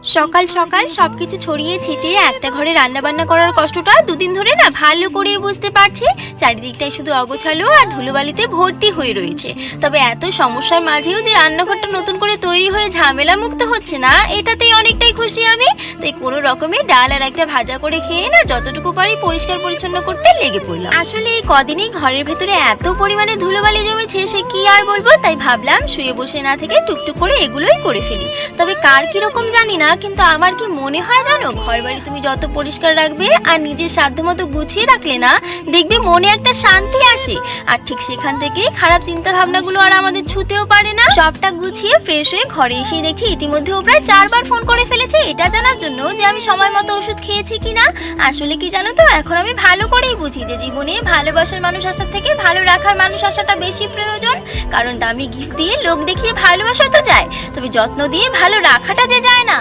সকাল সকাল সবকিছু ছড়িয়ে ছিটিয়ে একটা ঘরে রান্না বান্না করার কষ্টটা দুদিন ধরে না ভালো করে বুঝতে পারছি। চারিদিকটাই শুধু অগোছালো আর ধুলোবালিতে ভর্তি হয়ে রয়েছে। তবে এত সমস্যার মাঝেও যে রান্নাঘরটা নতুন করে তৈরি হয়ে ঝামেলা মুক্ত হচ্ছে না, এটাতেই অনেকটাই খুশি আমি। তাই কোনো রকমে ডাল আর একটা ভাজা করে খেয়ে না যতটুকু পারি পরিষ্কার পরিচ্ছন্ন করতে লেগে পড়লাম। আসলে এই কদিনই ঘরের ভেতরে এত পরিমাণে ধুলোবালি জমেছে সে কি আর বলবো। তাই ভাবলাম শুয়ে বসে না থেকে টুকটুক করে এগুলোই করে ফেলি। তবে কার কিরকম জানি না, কিন্তু আমার কি মনে হয় জানো, ঘর বাড়ি তুমি যত পরিষ্কার রাখবে আর নিজের সাধ্যমতো গুছিয়ে রাখলে না, দেখবে মনে একটা শান্তি আসে। আর ঠিক সেখান থেকে খারাপ চিন্তা ভাবনাগুলো আর আমাদের ছুতেও পারে না। সবটা গুছিয়ে ফ্রেশ হয়ে ঘরে এসে দেখছি ইতিমধ্যে ও প্রায় 4বার ফোন করে ফেলেছে এটা জানার জন্য যে আমি সময় মতো ওষুধ খেয়েছি কিনা। আসলে কি জানো তো, এখন আমি ভালো করেই বুঝি যে জীবনে ভালোবাসার মানুষ আসার থেকে ভালো রাখার মানুষ আসাটা বেশি প্রয়োজন। কারণ দামি গিফট দিয়ে লোক দেখিয়ে ভালোবাসা তো যায়, তবে যত্ন দিয়ে ভালো রাখাটা যে যায় না।